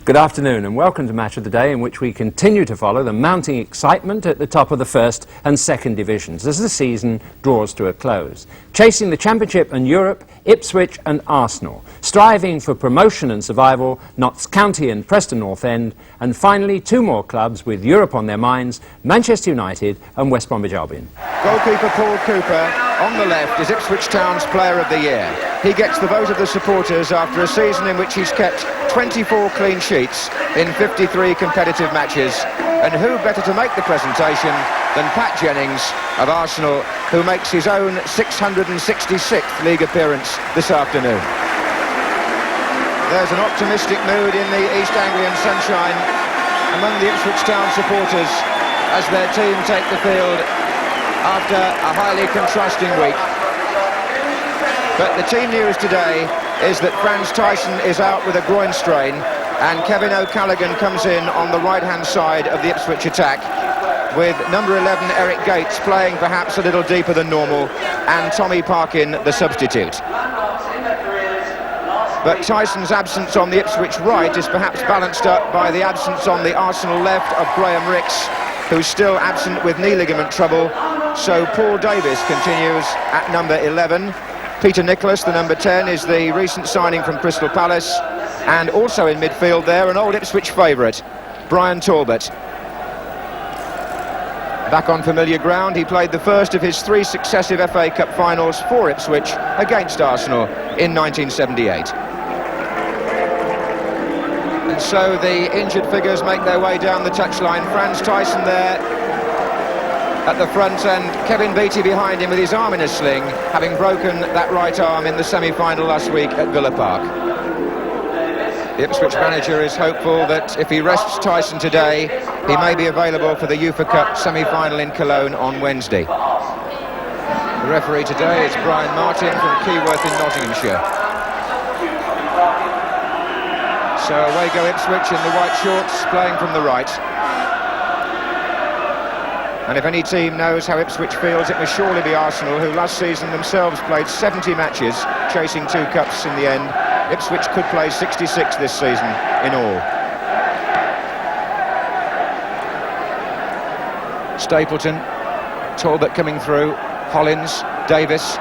Good afternoon and welcome to Match of the Day, in which we continue to follow the mounting excitement at the top of the first and second divisions as the season draws to a close. Chasing the Championship and Europe, Ipswich and Arsenal. Striving for promotion and survival, Notts County and Preston North End. And finally, two more clubs with Europe on their minds, Manchester United and West Bromwich Albion. Goalkeeper Paul Cooper on the left is Ipswich Town's Player of the Year. He gets the vote of the supporters after a season in which he's kept 24 clean sheets in 53 competitive matches. And who better to make the presentation than Pat Jennings of Arsenal, who makes his own 666th league appearance this afternoon. There's an optimistic mood in the East Anglian sunshine among the Ipswich Town supporters as their team take the field after a highly contrasting week. But the team news today is that Franz Tyson is out with a groin strain, and Kevin O'Callaghan comes in on the right-hand side of the Ipswich attack, with number 11 Eric Gates playing perhaps a little deeper than normal, and Tommy Parkin the substitute. But Tyson's absence on the Ipswich right is perhaps balanced up by the absence on the Arsenal left of Graham Ricks, who's still absent with knee ligament trouble. So Paul Davies continues at number 11. Peter Nicholas, the number 10, is the recent signing from Crystal Palace. And also in midfield there, an old Ipswich favourite, Brian Talbot. Back on familiar ground, he played the first of his 3 successive FA Cup finals for Ipswich against Arsenal in 1978. And so the injured figures make their way down the touchline. Franz Tyson there at the front, and Kevin Beattie behind him with his arm in a sling, having broken that right arm in the semi-final last week at Villa Park. The Ipswich manager is hopeful that if he rests Tyson today, he may be available for the UEFA Cup semi-final in Cologne on Wednesday. The referee today is Brian Martin from Keyworth in Nottinghamshire. So away go Ipswich in the white shorts, playing from the right. And if any team knows how Ipswich feels, it must surely be Arsenal, who last season themselves played 70 matches, chasing 2 cups in the end. Ipswich could play 66 this season in all. Stapleton, Talbot coming through, Hollins, Davies.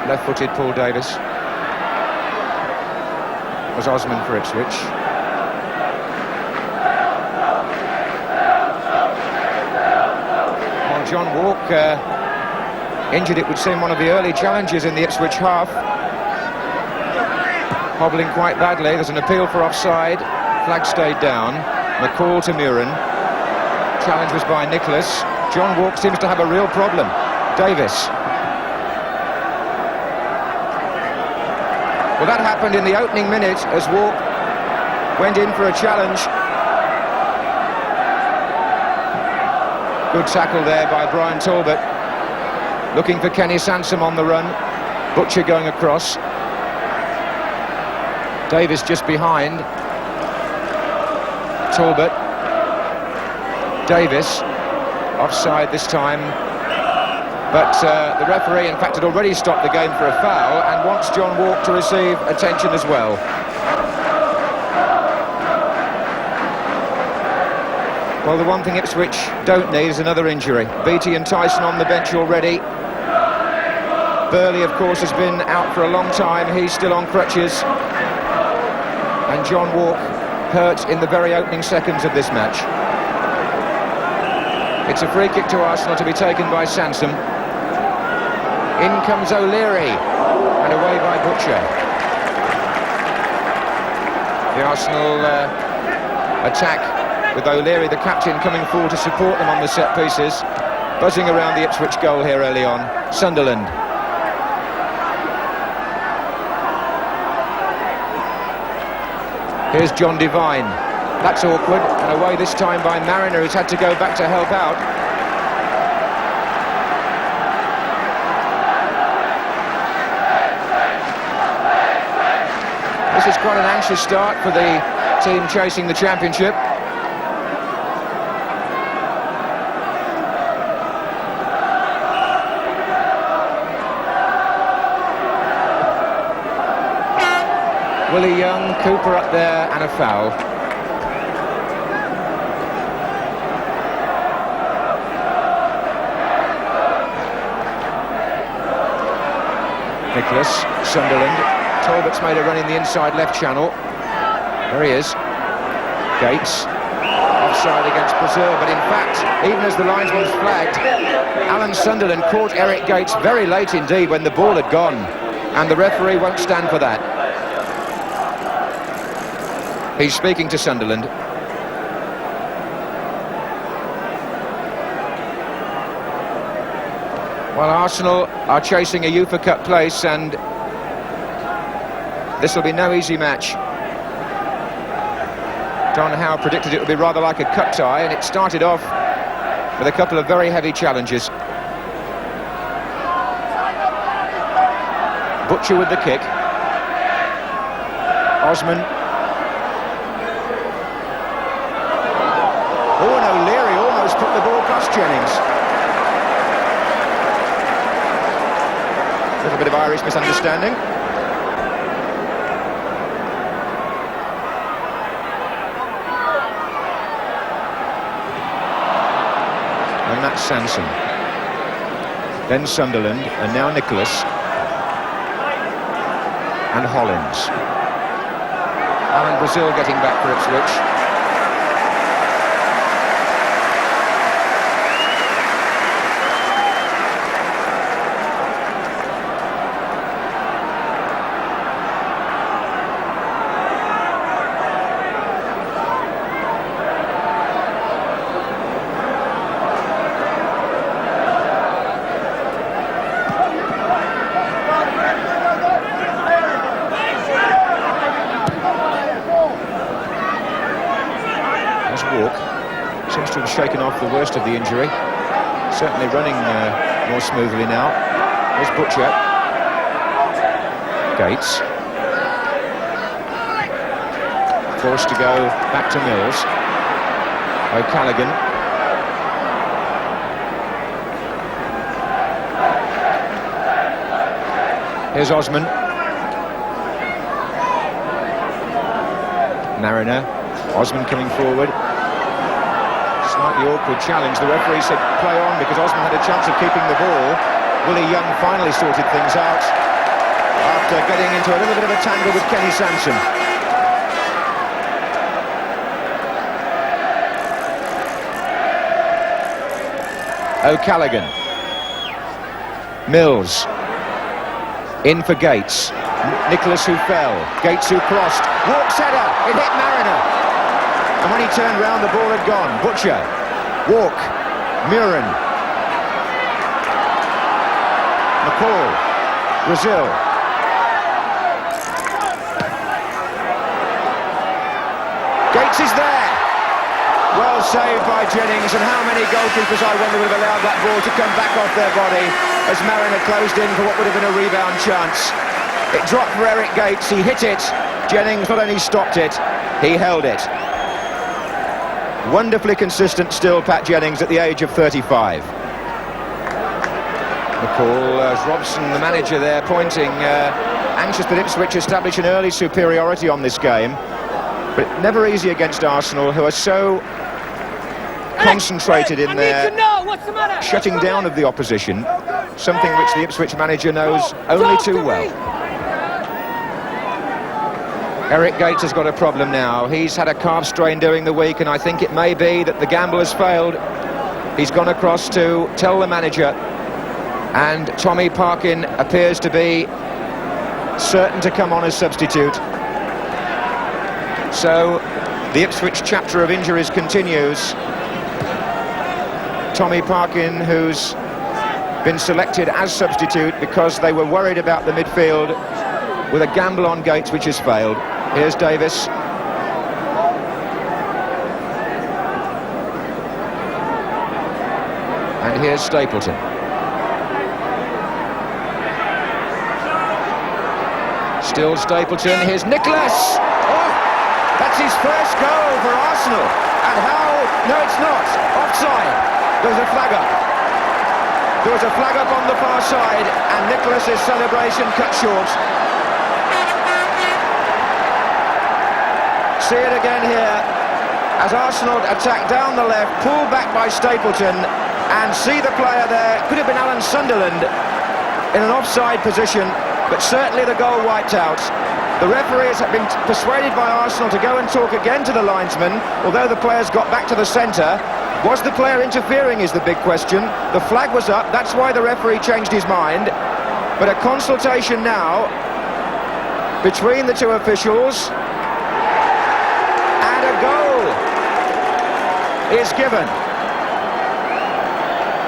Left-footed Paul Davies. Was Osman for Ipswich. John Walk, injured, it would seem, one of the early challenges in the Ipswich half. Hobbling quite badly. There's an appeal for offside. Flag stayed down. McCall to Muren. Challenge was by Nicholas. John Walk seems to have a real problem. Davies. Well, that happened in the opening minute as Walk went in for a challenge. Good tackle there by Brian Talbot, looking for Kenny Sansom on the run. Butcher going across. Davies just behind. Talbot. Davies. Offside this time. But the referee, in fact, had already stopped the game for a foul and wants John Walk to receive attention as well. Well, the one thing Ipswich don't need is another injury. Beattie and Tyson on the bench already. Burley, of course, has been out for a long time. He's still on crutches. And John Walk hurt in the very opening seconds of this match. It's a free kick to Arsenal to be taken by Sansom. In comes O'Leary, and away by Butcher. The Arsenal attack, with O'Leary, the captain, coming forward to support them on the set pieces. Buzzing around the Ipswich goal here early on. Sunderland. Here's John Devine. That's awkward, and away this time by Mariner, who's had to go back to help out. This is quite an anxious start for the team chasing the Championship. Willie Young, Cooper up there, and a foul. Nicholas, Sunderland. Talbot's made a run in the inside left channel. There he is. Gates. Offside against Brazil, but in fact, even as the linesman's flagged, Alan Sunderland caught Eric Gates very late indeed when the ball had gone, and the referee won't stand for that. He's speaking to Sunderland. Well, Arsenal are chasing a UEFA Cup place, and this will be no easy match. Don Howe predicted it would be rather like a cup tie, and it started off with a couple of very heavy challenges. Butcher with the kick. Osman. Oh no, Leary almost put the ball past Jennings. A little bit of Irish misunderstanding. And that's Sanson. Then Sunderland, and now Nicholas. And Hollins. Alan Brazil getting back for Ipswich. Seems to have shaken off the worst of the injury. Certainly running more smoothly now. There's Butcher. Gates. Forced to go back to Mills. O'Callaghan. Here's Osman. Mariner. Osman coming forward. Slightly awkward challenge. The referee said play on because Osman had a chance of keeping the ball. Willie Young finally sorted things out after getting into a little bit of a tangle with Kenny Sanson. O'Callaghan. Mills. In for Gates. Nicholas who fell. Gates who crossed. Walks header. It hit Mariner. And when he turned round, the ball had gone. Butcher, Walk, Murin, McCall, Brazil. Gates is there. Well saved by Jennings, and how many goalkeepers, I wonder, would have allowed that ball to come back off their body as Mariner closed in for what would have been a rebound chance. It dropped for Eric Gates, he hit it. Jennings not only stopped it, he held it. Wonderfully consistent still, Pat Jennings, at the age of 35. McCall, Robson, the manager there, pointing, anxious that Ipswich establish an early superiority on this game. But never easy against Arsenal, who are so concentrated in their shutting down of the opposition, something which the Ipswich manager knows only too well. Eric Gates has got a problem now. He's had a calf strain during the week, and I think it may be that the gamble has failed. He's gone across to tell the manager, and Tommy Parkin appears to be certain to come on as substitute. So the Ipswich chapter of injuries continues. Tommy Parkin, who's been selected as substitute because they were worried about the midfield with a gamble on Gates which has failed. Here's Davies. And here's Stapleton. Still Stapleton. Here's Nicholas. Oh, that's his first goal for Arsenal. And how? No, it's not. Offside. There's a flag up. There was a flag up on the far side, and Nicholas's celebration cut short. See it again here, as Arsenal attack down the left, pulled back by Stapleton, and see the player there, could have been Alan Sunderland, in an offside position, but certainly the goal wiped out. The referees have been persuaded by Arsenal to go and talk again to the linesman, although the players got back to the centre. Was the player interfering is the big question. The flag was up, that's why the referee changed his mind. But a consultation now between the two officials, and a goal is given.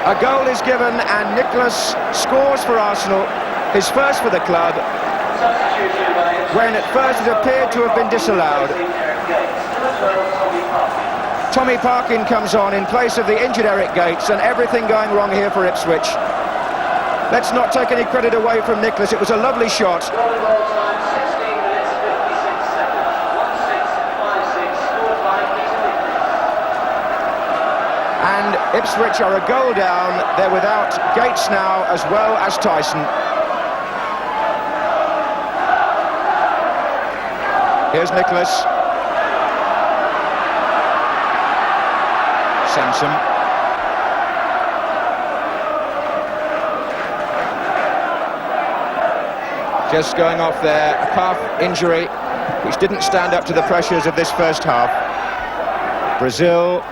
A goal is given, and Nicholas scores for Arsenal, his first for the club, when at first it appeared to have been disallowed. Tommy Parkin comes on in place of the injured Eric Gates, and everything going wrong here for Ipswich. Let's not take any credit away from Nicholas, it was a lovely shot. And Ipswich are a goal down, they're without Gates now as well as Tyson. Here's Nicholas. Sansom. Just going off there, a calf injury which didn't stand up to the pressures of this first half. Brazil.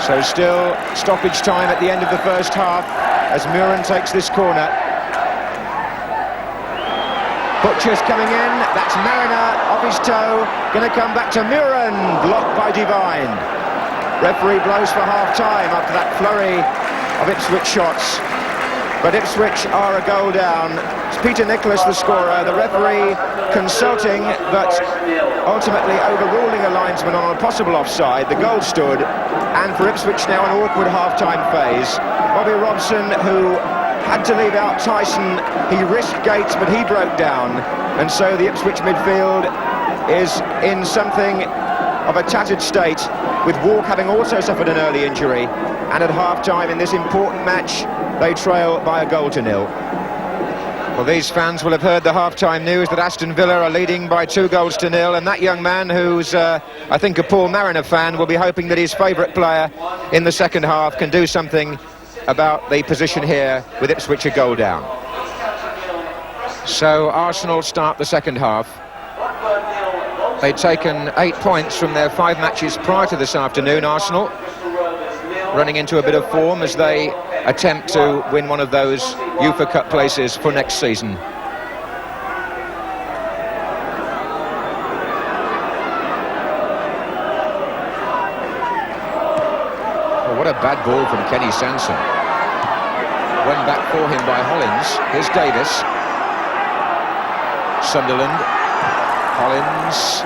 So still stoppage time at the end of the first half as Muren takes this corner. Butcher's coming in, that's Mariner off his toe, going to come back to Muren, blocked by Devine. Referee blows for half-time after that flurry of Ipswich shots. But Ipswich are a goal down. It's Peter Nicholas the scorer, the referee consulting but ultimately overruling a linesman on a possible offside. The goal stood, and for Ipswich now an awkward half-time phase. Bobby Robson, who had to leave out Tyson, he risked Gates but he broke down, and so the Ipswich midfield is in something of a tattered state, with Walk having also suffered an early injury, and at half-time in this important match they trail by 1-0. Well, these fans will have heard the half-time news that Aston Villa are leading by 2-0, and that young man, who's I think a Paul Mariner fan, will be hoping that his favourite player in the second half can do something about the position here with Ipswich a goal down. So Arsenal start the second half. They'd taken 8 points from their 5 matches prior to this afternoon. Arsenal running into a bit of form as they attempt to win one of those UEFA Cup places for next season. Oh, what a bad ball from Kenny Sansom. Went back for him by Hollins. Here's Davies. Sunderland. Hollins.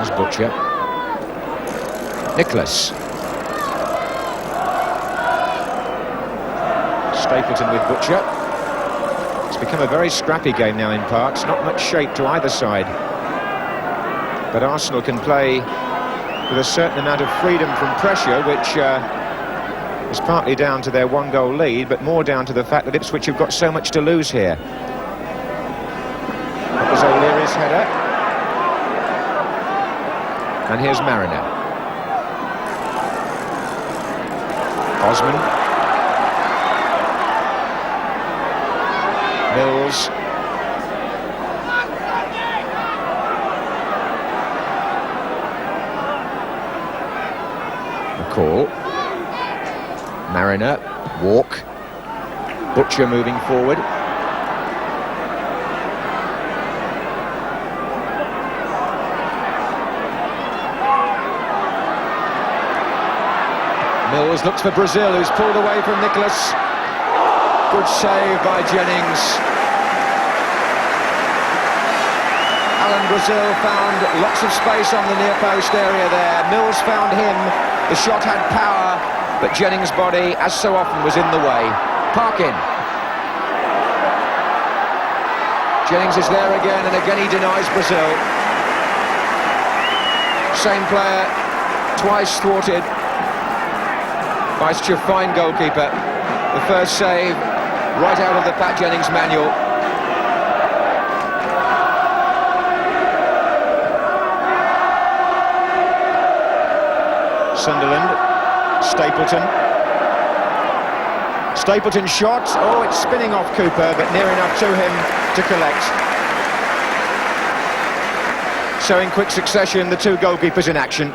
There's Butcher. Nicholas. Stapleton with Butcher. It's become a very scrappy game now in parts, not much shape to either side. But Arsenal can play with a certain amount of freedom from pressure, which is partly down to their 1-goal lead, but more down to the fact that Ipswich have got so much to lose here. That was O'Leary's header. And here's Mariner. Osman. Mills. McCall. Mariner. Walk. Butcher moving forward. Mills looks for Brazil, who's pulled away from Nicholas. Good save by Jennings. Alan Brazil found lots of space on the near post area there. Mills found him. The shot had power, but Jennings' body, as so often, was in the way. Parkin. Jennings is there again, and again he denies Brazil. Same player, twice thwarted by such a fine goalkeeper. The first save, right out of the Pat Jennings manual. Sunderland, Stapleton. Stapleton shot, oh, it's spinning off Cooper, but near enough to him to collect. So in quick succession, the two goalkeepers in action.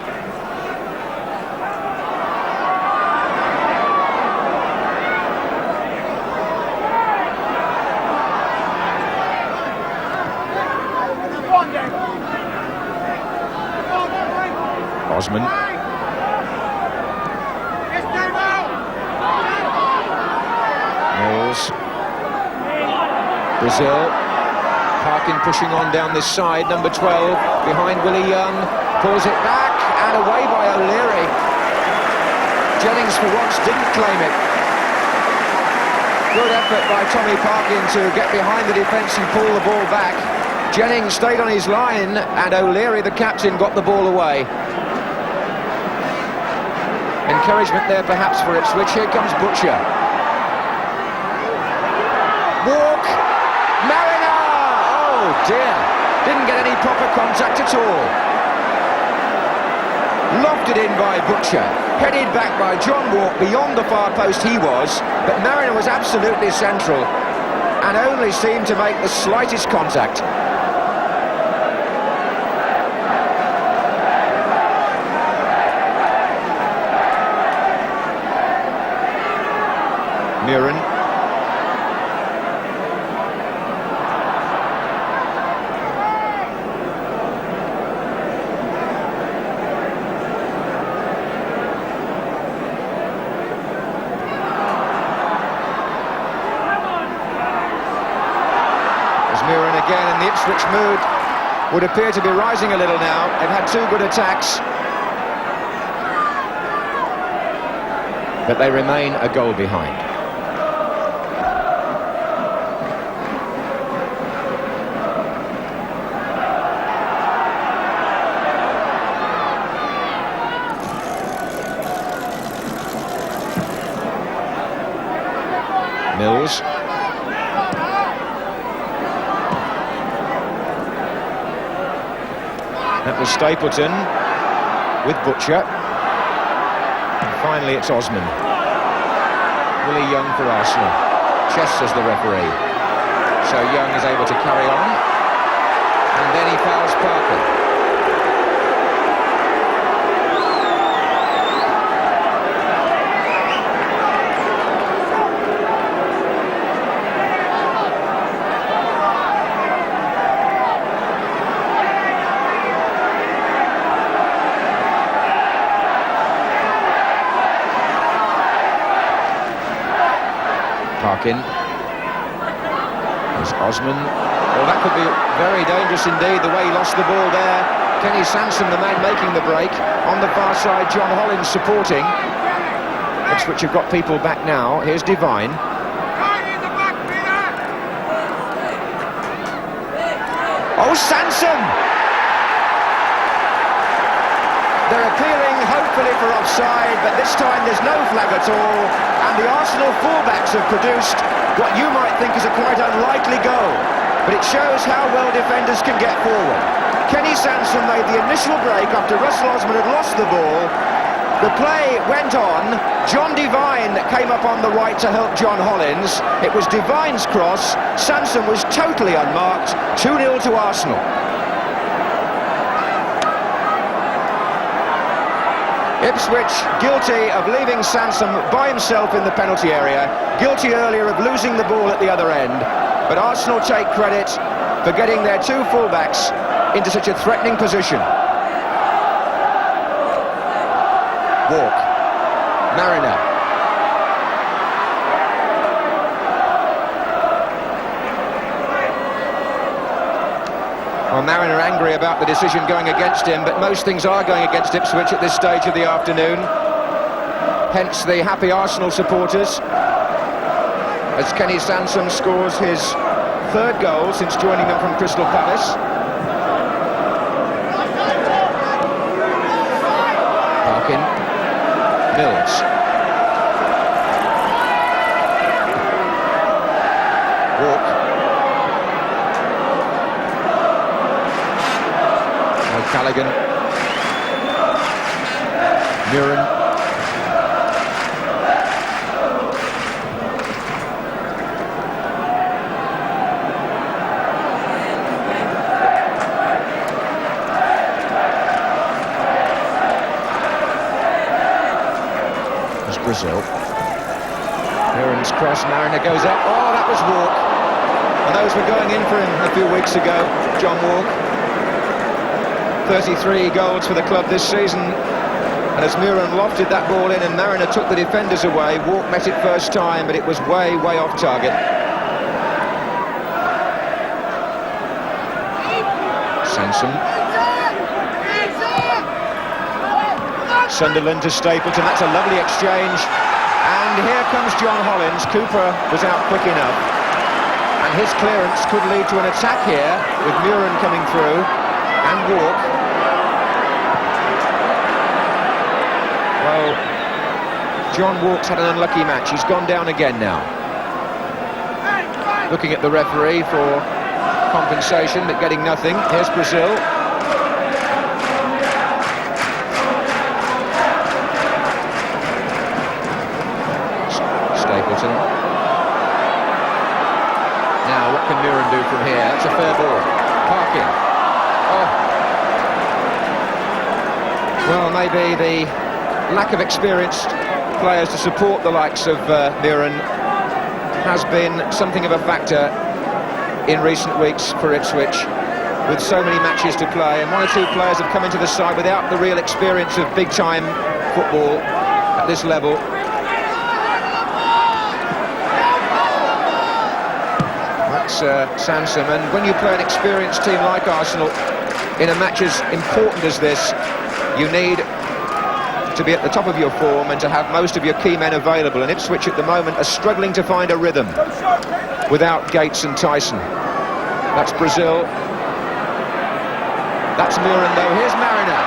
Osman. Mills. Brazil. Parkin pushing on down this side, number 12, behind Willie Young. Pulls it back, and away by O'Leary. Jennings, for once, didn't claim it. Good effort by Tommy Parkin to get behind the defence and pull the ball back. Jennings stayed on his line, and O'Leary, the captain, got the ball away. Encouragement there perhaps for Ipswich. Here comes Butcher. Walk. Mariner! Oh dear. Didn't get any proper contact at all. Lofted in by Butcher. Headed back by John Walk. Beyond the far post he was. But Mariner was absolutely central and only seemed to make the slightest contact. Muren. There's Muren again, and the Ipswich mood would appear to be rising a little now. They've had two good attacks, but they remain a goal behind. Mills. That was Stapleton with Butcher. And finally it's Osman. Willie Young for Arsenal. Chess, says the referee. So Young is able to carry on. And then he fouls Parker. Parkin. There's Osman. Well, that could be very dangerous indeed, the way he lost the ball there. Kenny Sansom, the man making the break. On the far side, John Hollins supporting. Ipswich have got people back now. Here's Devine. Oh, Sansom! They're appealing, hopefully, for offside, but this time there's no flag at all, and the Arsenal fullbacks have produced what you might think is a quite unlikely goal, but it shows how well defenders can get forward. Kenny Sansom made the initial break after Russell Osman had lost the ball. The play went on. John Devine came up on the right to help John Hollins. It was Devine's cross. Sansom was totally unmarked. 2-0 to Arsenal. Ipswich guilty of leaving Sansom by himself in the penalty area, guilty earlier of losing the ball at the other end, but Arsenal take credit for getting their two fullbacks into such a threatening position. Walk. Mariner. Well, Mariner angry about the decision going against him, but most things are going against Ipswich at this stage of the afternoon. Hence the happy Arsenal supporters, as Kenny Sansom scores his third goal since joining them from Crystal Palace. Parkin, Mills. Walk. Callaghan. Muren. There's Brazil. Muren's cross, Mariner goes up. Oh, that was Walk. And those were going in for him a few weeks ago, John Walk. 33 goals for the club this season, and as Muren lofted that ball in and Mariner took the defenders away, Walk met it first time, but it was way off target. Sansom. Sunderland to Stapleton, that's a lovely exchange, and here comes John Hollins. Cooper was out quick enough, and his clearance could lead to an attack here with Muren coming through and Walk. Well, John Walk's had an unlucky match. He's gone down again now. Looking at the referee for compensation, but getting nothing. Here's Brazil. Stapleton. Now, what can Muren do from here? That's a fair ball. Parkin. Oh. Well, maybe the lack of experienced players to support the likes of Muren has been something of a factor in recent weeks for Ipswich, with so many matches to play, and one or two players have come into the side without the real experience of big-time football at this level. That's Sansom, and when you play an experienced team like Arsenal in a match as important as this, you need to be at the top of your form and to have most of your key men available, and Ipswich at the moment are struggling to find a rhythm without Gates and Tyson. That's Brazil. That's Muren though. Here's Mariner.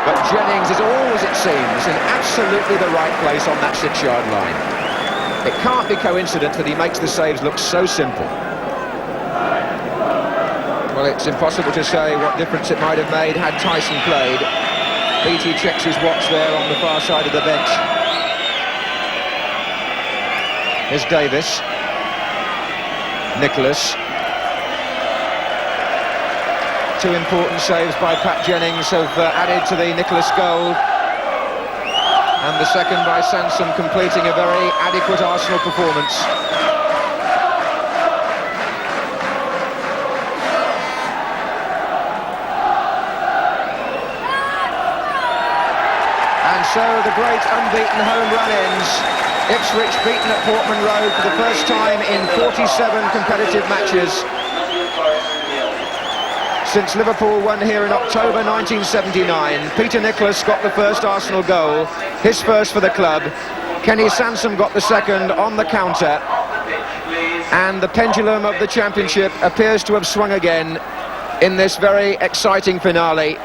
But Jennings is always, it seems, in absolutely the right place on that 6-yard line. It can't be coincidence that he makes the saves look so simple. Well, it's impossible to say what difference it might have made had Tyson played. Beattie checks his watch there on the far side of the bench. Here's Davies. Nicholas. Two important saves by Pat Jennings have added to the Nicholas goal. And the second by Sansom, completing a very adequate Arsenal performance. So the great unbeaten home run ends. Ipswich beaten at Portman Road for the first time in 47 competitive matches. Since Liverpool won here in October 1979, Peter Nicholas got the first Arsenal goal, his first for the club. Kenny Sansom got the second on the counter. And the pendulum of the championship appears to have swung again in this very exciting finale.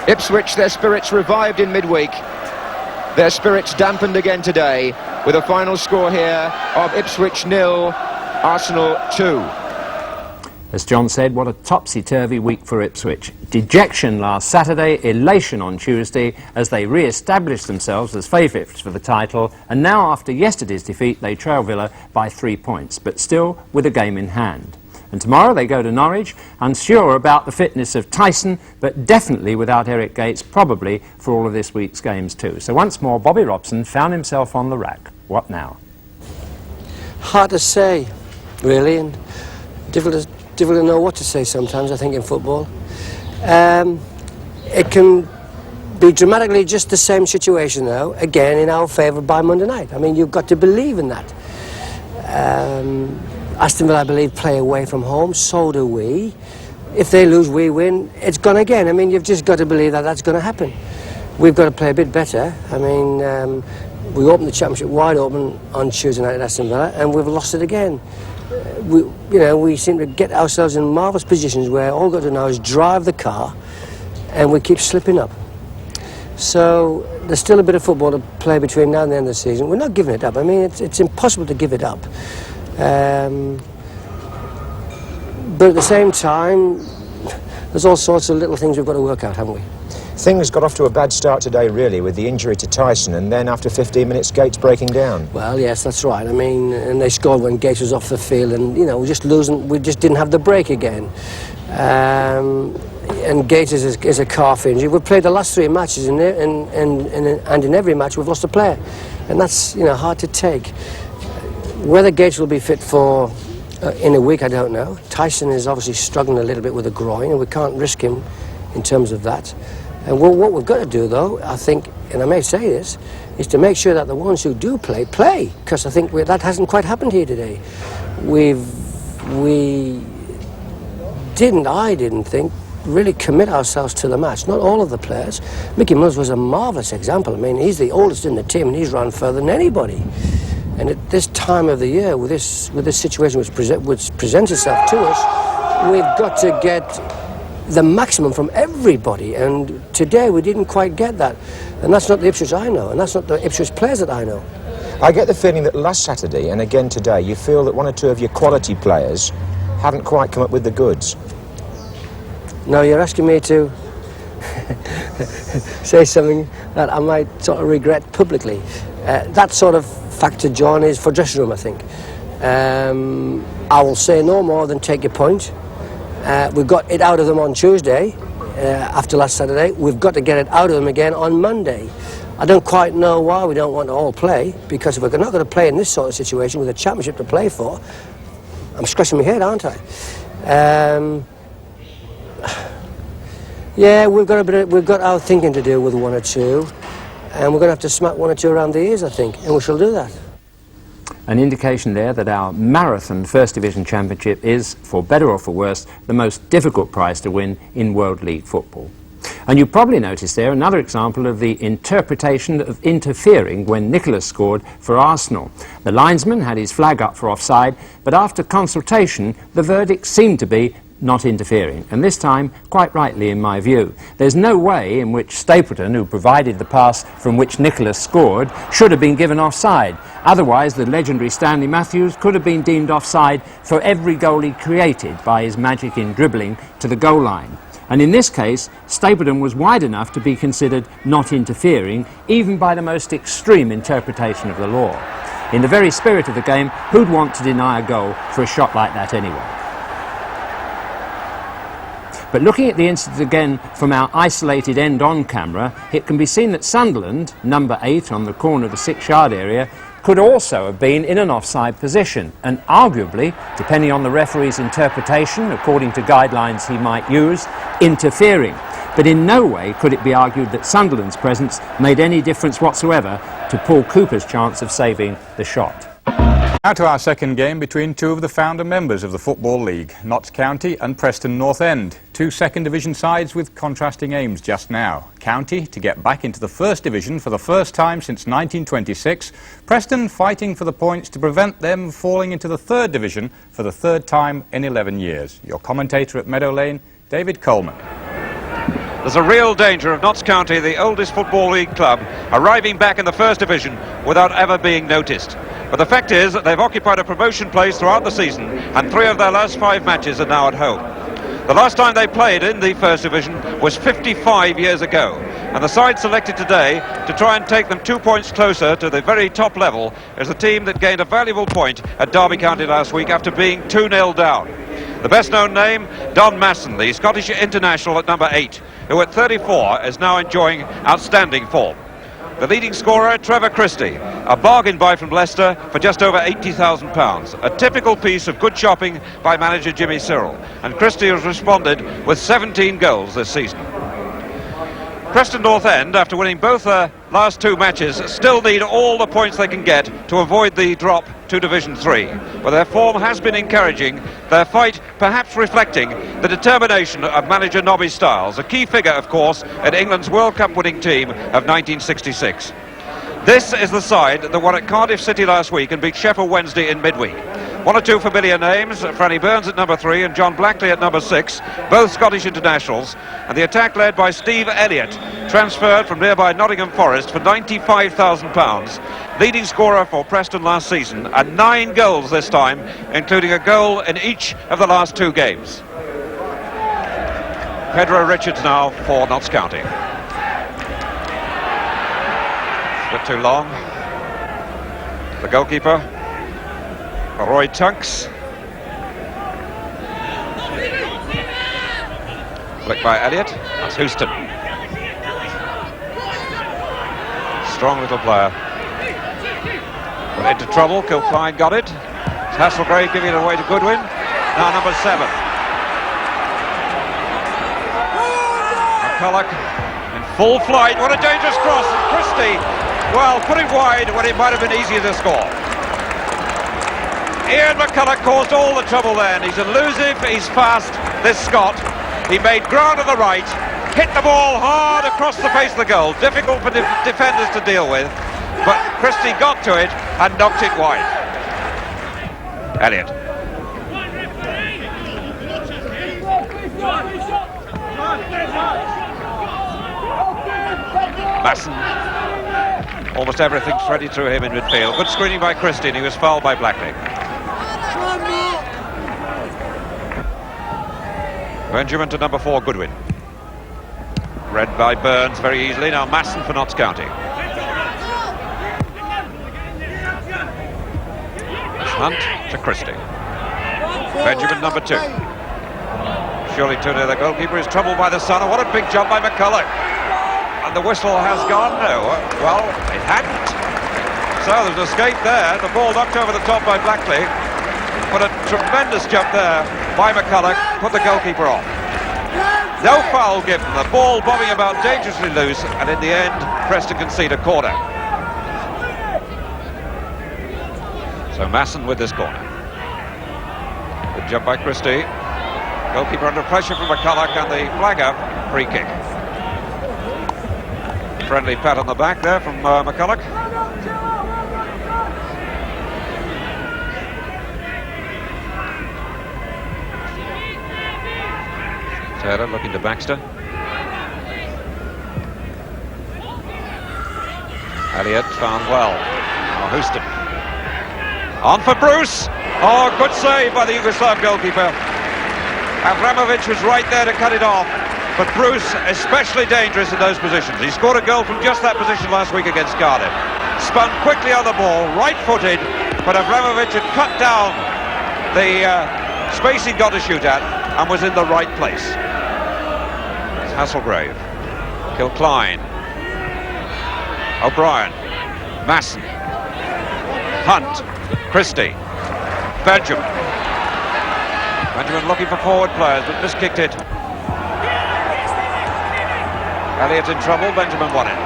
Ipswich, their spirits revived in midweek. Their spirits dampened again today with a final score here of Ipswich 0, Arsenal 2. As John said, what a topsy-turvy week for Ipswich. Dejection last Saturday, elation on Tuesday as they re-established themselves as favourites for the title, and now after yesterday's defeat they trail Villa by 3 points, but still with a game in hand. And tomorrow they go to Norwich, unsure about the fitness of Tyson, but definitely without Eric Gates, probably for all of this week's games too. So once more, Bobby Robson found himself on the rack. What now? Hard to say, really, and difficult to know what to say sometimes, I think, in football. It can be dramatically just the same situation now, again in our favour by Monday night. I mean, you've got to believe in that. Aston Villa, I believe, play away from home, so do we. if they lose, we win, it's gone again. I mean, you've just got to believe that that's going to happen. We've got to play a bit better. I mean, we opened the championship wide open on Tuesday night at Aston Villa, and we've lost it again. We seem to get ourselves in marvellous positions where all we've got to do now is drive the car, and we keep slipping up. So there's still a bit of football to play between now and the end of the season. We're not giving it up. I mean, it's impossible to give it up. But at the same time, there's all sorts of little things we've got to work out, haven't we? Things got off to a bad start today, really, with the injury to Tyson, and then after 15 minutes, Gates breaking down. Well, yes, that's right. I mean, and they scored when Gates was off the field, and, you know, we just didn't have the break again. And Gates is a calf injury. We've played the last 3 matches, and in every match we've lost a player. And that's, you know, hard to take. Whether Gates will be fit for in a week, I don't know. Tyson is obviously struggling a little bit with a groin, and we can't risk him in terms of that. And what we've got to do, though, I think, and I may say this, is to make sure that the ones who do play, because I think that hasn't quite happened here today. I didn't think, really commit ourselves to the match. Not all of the players. Mickey Mills was a marvellous example. I mean, he's the oldest in the team, and he's run further than anybody. And at this time of the year, with this situation which presents itself to us, we've got to get the maximum from everybody, and today we didn't quite get that. And that's not the Ipswich I know, and that's not the Ipswich players that I know. I get the feeling that last Saturday and again today, you feel that 1 or 2 of your quality players haven't quite come up with the goods. No, you're asking me to say something that I might sort of regret publicly. That sort of factor, John, is for dressing room, I think. I will say no more than take your point. We got it out of them on Tuesday, after last Saturday. We've got to get it out of them again on Monday. I don't quite know why we don't want to all play, because if we're not going to play in this sort of situation with a championship to play for, I'm scratching my head, aren't I? Yeah, we've got our thinking to do with 1 or 2, and we're going to have to smack 1 or 2 around the ears, I think, and we shall do that. An indication there that our marathon First Division Championship is, for better or for worse, the most difficult prize to win in World League football. And you probably noticed there another example of the interpretation of interfering when Nicholas scored for Arsenal. The linesman had his flag up for offside, but after consultation, the verdict seemed to be not interfering, and this time quite rightly in my view. There's no way in which Stapleton, who provided the pass from which Nicholas scored, should have been given offside. Otherwise the legendary Stanley Matthews could have been deemed offside for every goal he created by his magic in dribbling to the goal line. And in this case, Stapleton was wide enough to be considered not interfering, even by the most extreme interpretation of the law. In the very spirit of the game, who'd want to deny a goal for a shot like that anyway? But looking at the incident again from our isolated end-on camera, it can be seen that Sunderland, number 8 on the corner of the 6-yard area, could also have been in an offside position, and arguably, depending on the referee's interpretation, according to guidelines he might use, interfering. But in no way could it be argued that Sunderland's presence made any difference whatsoever to Paul Cooper's chance of saving the shot. Now to our second game between 2 of the founder members of the Football League, Notts County and Preston North End. 2 second division sides with contrasting aims just now. County to get back into the First Division for the first time since 1926. Preston fighting for the points to prevent them falling into the Third Division for the 3rd time in 11 years. Your commentator at Meadow Lane, David Coleman. There's a real danger of Notts County, the oldest Football League club, arriving back in the First Division without ever being noticed. But the fact is that they've occupied a promotion place throughout the season, and 3 of their last 5 matches are now at home. The last time they played in the First Division was 55 years ago, and the side selected today to try and take them 2 points closer to the very top level is the team that gained a valuable point at Derby County last week after being 2-0 down. The best known name, Don Motson, the Scottish international at number 8, who at 34 is now enjoying outstanding form. The leading scorer, Trevor Christie, a bargain buy from Leicester for just over £80,000. A typical piece of good shopping by manager Jimmy Cyril. And Christie has responded with 17 goals this season. Preston North End, after winning both their last two matches, still need all the points they can get to avoid the drop to Division 3. But their form has been encouraging, their fight perhaps reflecting the determination of manager Nobby Stiles, a key figure, of course, in England's World Cup winning team of 1966. This is the side that won at Cardiff City last week and beat Sheffield Wednesday in midweek. One or two familiar names, Franny Burns at number 3 and John Blackley at number 6, both Scottish internationals, and the attack led by Steve Elliott, transferred from nearby Nottingham Forest for £95,000, leading scorer for Preston last season, and 9 goals this time, including a goal in each of the last 2 games. Pedro Richards now for Notts County. A bit too long. The goalkeeper, Roy Tunks. Flick by Elliott. That's Houston. Strong little player. But into trouble. Kilcline got it. It's Hasselgrave giving it away to Goodwin. Now number 7. McCulloch in full flight. What a dangerous cross. Christie, well, put it wide when it might have been easier to score. Ian McCulloch caused all the trouble there, and he's elusive, he's fast, this Scot. He made ground on the right, hit the ball hard across the face of the goal, difficult for defenders to deal with, but Christie got to it and knocked it wide. Elliott. Motson. Almost everything's ready through him in midfield. Good screening by Christie, and he was fouled by Blackley. Benjamin to number 4, Goodwin. Read by Burns very easily. Now Motson for Notts County. Hunt to Christie. Benjamin number 2. Surely Turner, the goalkeeper, is troubled by the sun. And what a big jump by McCulloch. And the whistle has gone. No, well, it hadn't. So there's an escape there. The ball knocked over the top by Blackley. But a tremendous jump there by McCulloch, put the goalkeeper off. No foul given, the ball bobbing about dangerously loose, and in the end, Preston concede a corner. So Motson with this corner. Good jump by Christie. Goalkeeper under pressure from McCulloch, and the flag up, free kick. Friendly pat on the back there from McCulloch. Taylor looking to Baxter. Elliott found well. Now Houston. On for Bruce. Oh, good save by the Yugoslav goalkeeper. Avramovic was right there to cut it off. But Bruce, especially dangerous in those positions. He scored a goal from just that position last week against Cardiff. Spun quickly on the ball, right-footed, but Avramovic had cut down the space he got to shoot at and was in the right place. Hasselgrave, Kilcline, O'Brien, Motson, Hunt, Christie, Benjamin looking for forward players, but miskicked it. Elliott in trouble, Benjamin won it.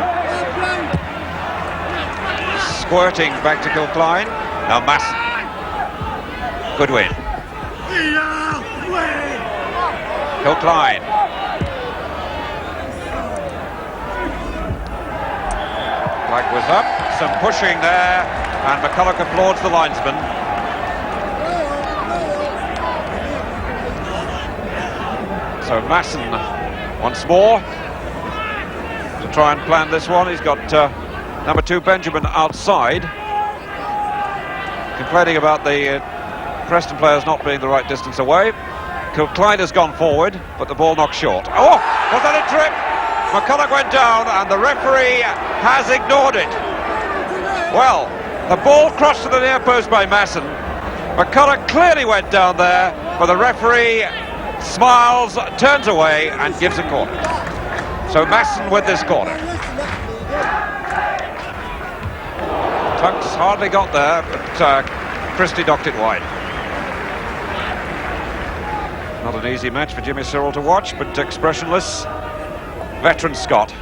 Squirting back to Kilcline, now Motson, Goodwin, Kilcline. Flag was up, some pushing there, and McCulloch applauds the linesman. So Motson once more to try and plan this one. He's got number 2 Benjamin outside, complaining about the Preston players not being the right distance away. Kilcline has gone forward, but the ball knocked short. Oh, was that a trip? McCulloch went down and the referee has ignored it. Well, the ball crossed to the near post by Motson. McCulloch clearly went down there, but the referee smiles, turns away and gives a corner. So Motson with this corner. Tunks hardly got there, but Christie knocked it wide. Not an easy match for Jimmy Cyril to watch, but expressionless. Veteran Scott.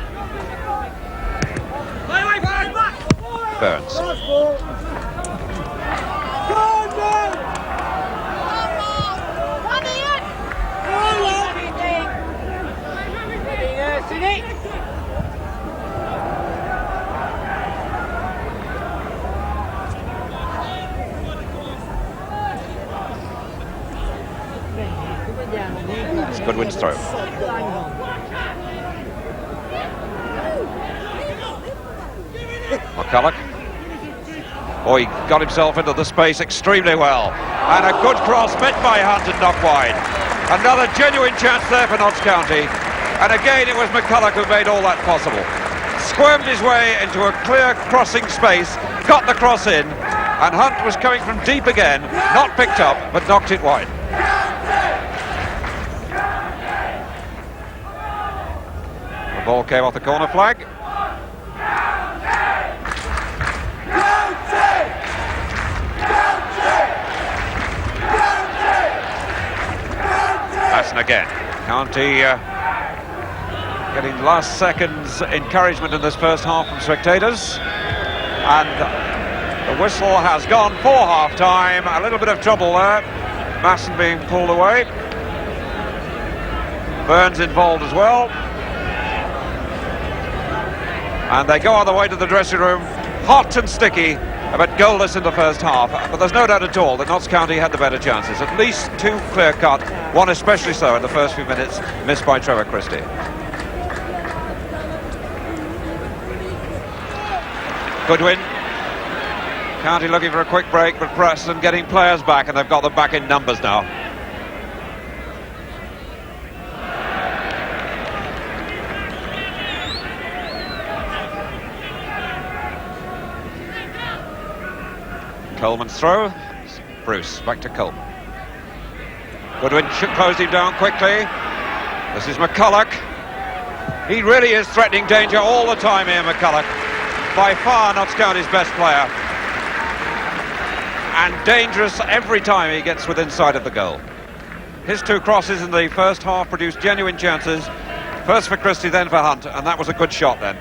Burns. It's Goodwin's throw. McCulloch. Oh, he got himself into the space extremely well. And a good cross met by Hunt and knocked wide. Another genuine chance there for Notts County. And again, it was McCulloch who made all that possible. Squirmed his way into a clear crossing space, got the cross in, and Hunt was coming from deep again, not picked up, but knocked it wide. The ball came off the corner flag. Motson again. County getting last seconds encouragement in this first half from spectators. And the whistle has gone for half-time. A little bit of trouble there. Motson being pulled away. Burns involved as well. And they go on the way to the dressing room, hot and sticky, but goalless in the first half. But there's no doubt at all that Notts County had the better chances. At least two clear-cut, one especially so in the first few minutes, missed by Trevor Christie. Goodwin. County looking for a quick break, but Preston getting players back, and they've got them back in numbers now. Coleman's throw. Bruce back to Coleman. Goodwin closed him down quickly. This is McCulloch. He really is threatening danger all the time here, McCulloch. By far Notts County's best player. And dangerous every time he gets within sight of the goal. His two crosses in the first half produced genuine chances. First for Christie, then for Hunt, and that was a good shot then.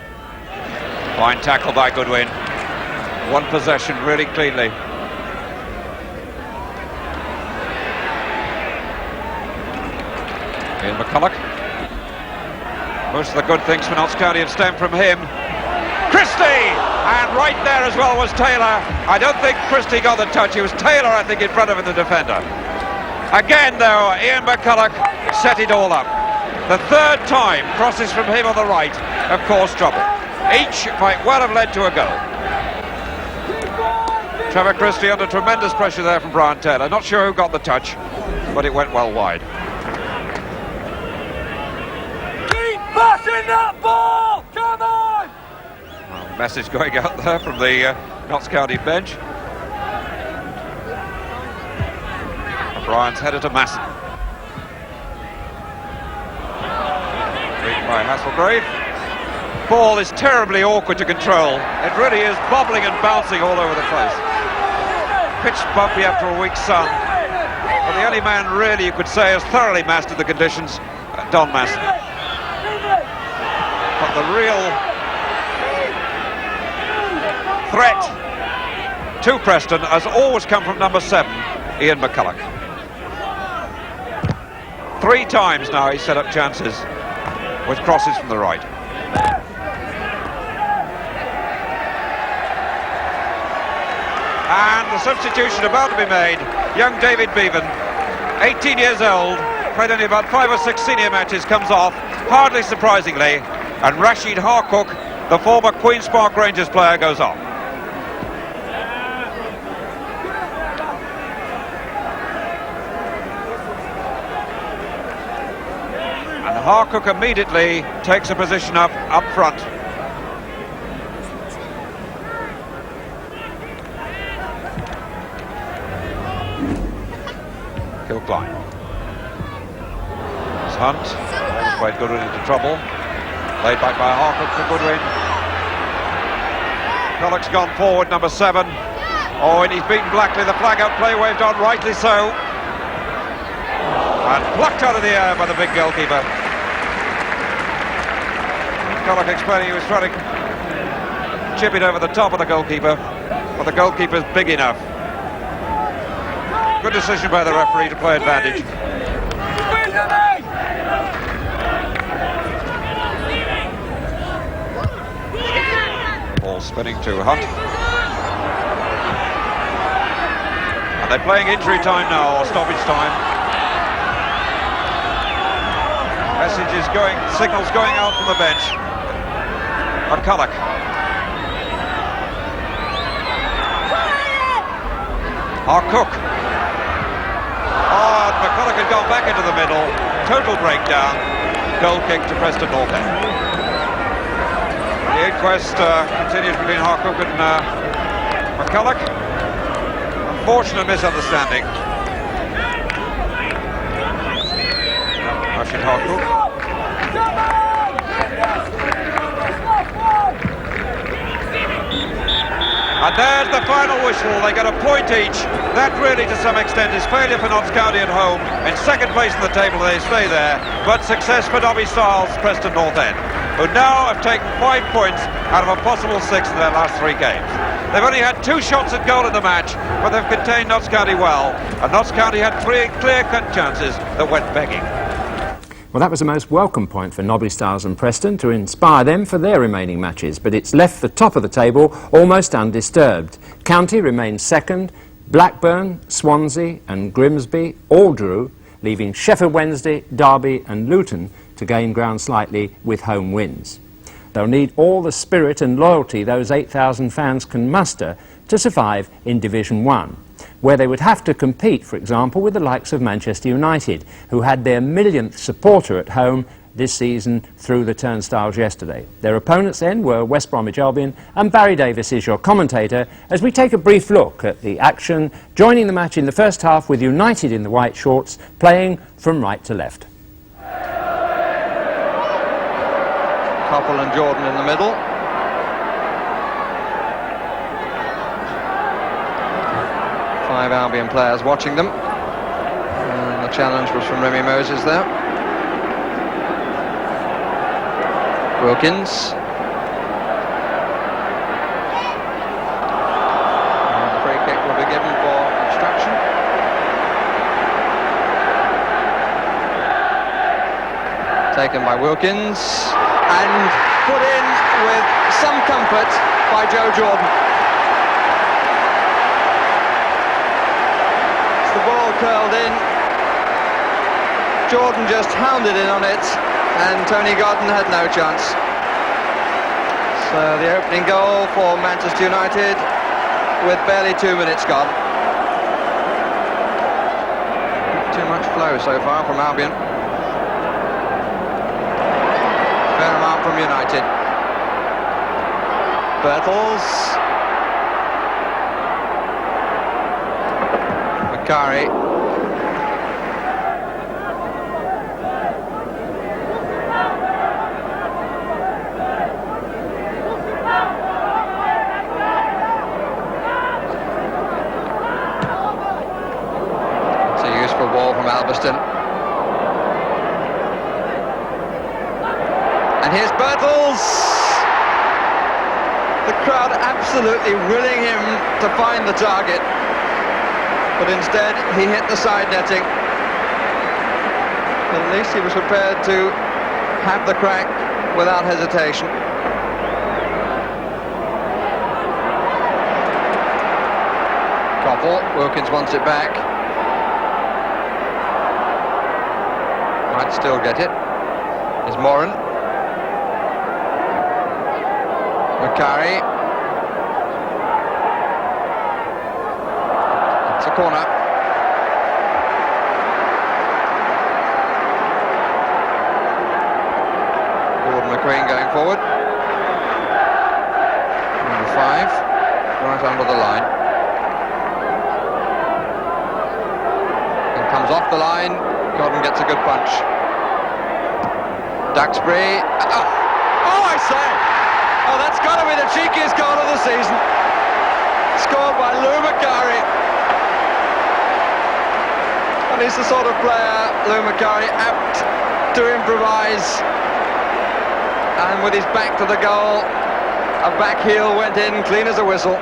Fine tackle by Goodwin. One possession really cleanly. Ian McCulloch. Most of the good things for Notts County have stemmed from him. Christie! And right there as well was Taylor. I don't think Christie got the touch. It was Taylor, I think, in front of him, the defender. Again, though, Ian McCulloch set it all up. The third time, crosses from him on the right, of course, trouble. Each might well have led to a goal. Trevor Christie under tremendous pressure there from Brian Taylor. Not sure who got the touch, but it went well wide. Keep passing that ball! Come on! Well, message going out there from the Notts County bench. O'Brien's headed to Motson. Beaten by Hasselgrave. Ball is terribly awkward to control. It really is bobbling and bouncing all over the place. Pitch bumpy after a week's sun. But the only man really you could say has thoroughly mastered the conditions, Don Motson. But the real threat to Preston has always come from number 7, Ian McCulloch. 3 times now he set up chances with crosses from the right. And the substitution about to be made, young David Bevan, 18 years old, played only about 5 or 6 senior matches, comes off, hardly surprisingly, and Rashid Harcook, the former Queen's Park Rangers player, goes on. And Harcook immediately takes a position up front. Kilcline. It's Hunt. He's played Goodwin into trouble. Laid back by Harcourt for Goodwin. McCulloch's gone forward, number 7. Oh, and he's beaten Blackley. The flag up play waved on, rightly so. And plucked out of the air by the big goalkeeper. McCulloch explaining he was trying to chip it over the top of the goalkeeper, but the goalkeeper's big enough. Good decision by the referee to play advantage. Ball spinning to Hunt. And they're playing injury time now, or stoppage time. Messages going, signals going out from the bench. McCulloch. Cook. Oh, and McCulloch had gone back into the middle. Total breakdown. Goal kick to Preston North End. The inquest continues between Cook and McCulloch. Unfortunate misunderstanding. Rashid Cook. And there's the final whistle. They get a point each. That really, to some extent, is failure for Notts County at home. In second place in the table, they stay there. But success for Nobby Styles, Preston North End, who now have taken 5 points out of a possible 6 in their last 3 games. They've only had 2 shots at goal in the match, but they've contained Notts County well. And Notts County had 3 clear-cut chances that went begging. Well, that was a most welcome point for Nobby Styles and Preston to inspire them for their remaining matches, but it's left the top of the table almost undisturbed. County remains second, Blackburn, Swansea and Grimsby all drew, leaving Sheffield Wednesday, Derby and Luton to gain ground slightly with home wins. They'll need all the spirit and loyalty those 8,000 fans can muster to survive in Division 1, where they would have to compete, for example, with the likes of Manchester United, who had their millionth supporter at home this season through the turnstiles yesterday. Their opponents then were West Bromwich Albion, and Barry Davies is your commentator as we take a brief look at the action, joining the match in the first half with United in the white shorts, playing from right to left. Coppell and Jordan in the middle. Five Albion players watching them. And the challenge was from Remy Moses there. Wilkins. And the free kick will be given for obstruction. Taken by Wilkins and put in with some comfort by Joe Jordan. The ball curled in, Jordan just hounded in on it, and Tony Godden had no chance. So the opening goal for Manchester United with barely 2 minutes gone. Too much flow so far from Albion. Fair amount from United. Bertels. Kari. It's a useful ball from Alberston. And here's Bertels. The crowd absolutely willing him to find the target. But instead, he hit the side netting. At least he was prepared to have the crack without hesitation. Coppell, Wilkins wants it back. Might still get it. Here's Moran. Macari. It's a corner. Gordon McQueen going forward. Number 5, right under the line. And comes off the line. Gordon gets a good punch. Duxbury. Oh, I say! Oh, that's got to be the cheekiest goal of the season. Scored by Lou Macari. And he's the sort of player, Lou Macari, apt to improvise. And with his back to the goal, a back heel went in clean as a whistle.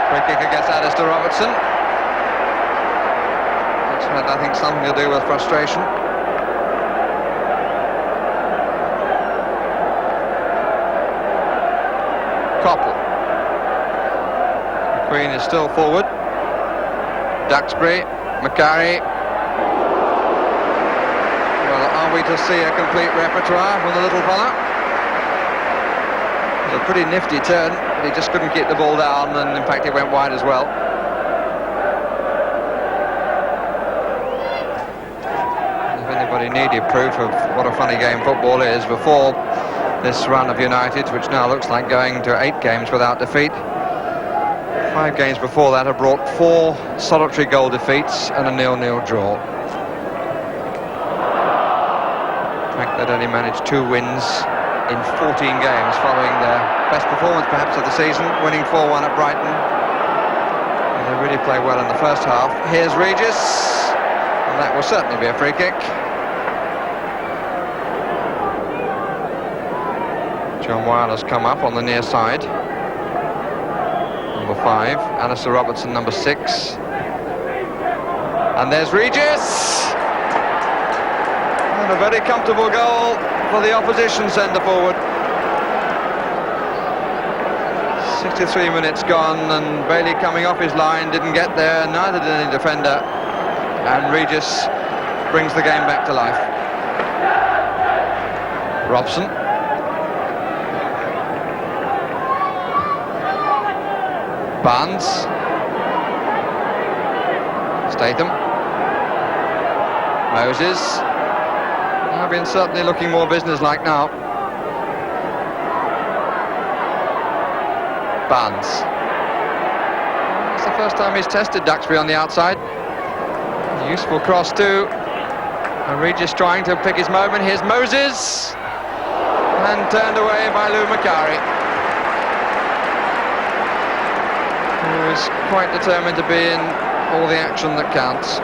Free kick against Robson. It's had, I think, something to do with frustration. Coppell. Queen is still forward. Duxbury, Macari. Well, are we to see a complete repertoire from the little fella? It was a pretty nifty turn, but he just couldn't keep the ball down, and in fact it went wide as well. If anybody needed proof of what a funny game football is, before this run of United, which now looks like going to 8 games without defeat, 5 games before that have brought 4 solitary goal defeats and a 0-0 draw. In fact, they'd only managed 2 wins in 14 games following their best performance perhaps of the season, winning 4-1 at Brighton. And they really played well in the first half. Here's Regis, and that will certainly be a free kick. John Weil has come up on the near side. Number 5, Alistair Robertson, number 6. And there's Regis! And a very comfortable goal for the opposition centre-forward. 63 minutes gone, and Bailey coming off his line didn't get there, neither did any defender. And Regis brings the game back to life. Robson. Barnes. Statham. Moses. Been certainly looking more businesslike now. Barnes. It's the first time he's tested Duxbury on the outside. Useful cross too. And Regis trying to pick his moment. Here's Moses. And turned away by Lou Macari, who is quite determined to be in all the action that counts.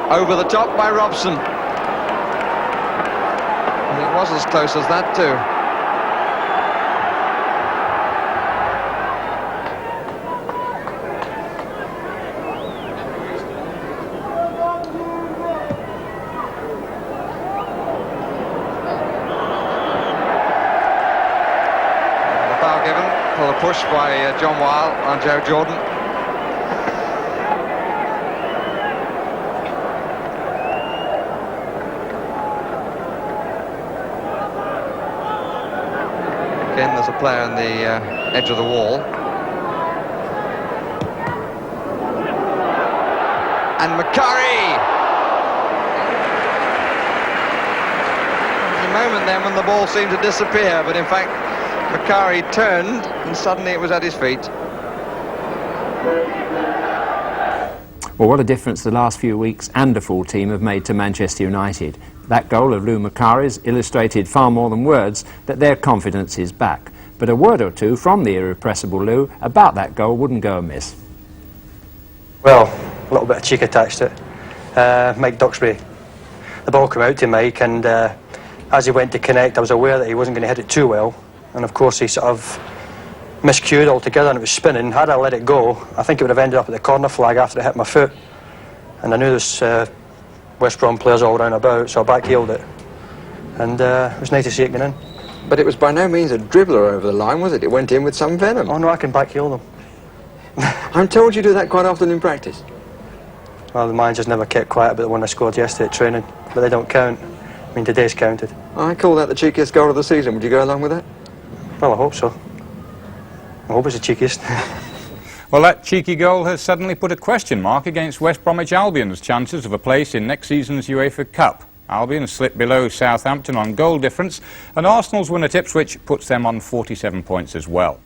Over the top by Robson. And it was as close as that too. The foul given for the push by John Weil on Joe Jordan. Again, there's a player on the edge of the wall. And Macari! There was a moment then when the ball seemed to disappear, but in fact, Macari turned and suddenly it was at his feet. Well, what a difference the last few weeks and a full team have made to Manchester United. That goal of Lou Macari's illustrated far more than words that their confidence is back. But a word or two from the irrepressible Lou about that goal wouldn't go amiss. Well, a little bit of cheek attached to it. Mike Duxbury. The ball came out to Mike, and as he went to connect, I was aware that he wasn't going to hit it too well. And of course, he sort of miscued altogether, and it was spinning. Had I let it go, I think it would have ended up at the corner flag after it hit my foot. And I knew there's West Brom players all round about, so I back-heeled it. And it was nice to see it going in. But it was by no means a dribbler over the line, was it? It went in with some venom. Oh no, I can back-heel them. I'm told you do that quite often in practice. Well, the managers never kept quiet about the one I scored yesterday at training, but they don't count. I mean, today's counted. I call that the cheekiest goal of the season. Would you go along with that? Well, I hope so. I hope it's the cheekiest. Well, that cheeky goal has suddenly put a question mark against West Bromwich Albion's chances of a place in next season's UEFA Cup. Albion slipped below Southampton on goal difference, and Arsenal's win at Ipswich puts them on 47 points as well.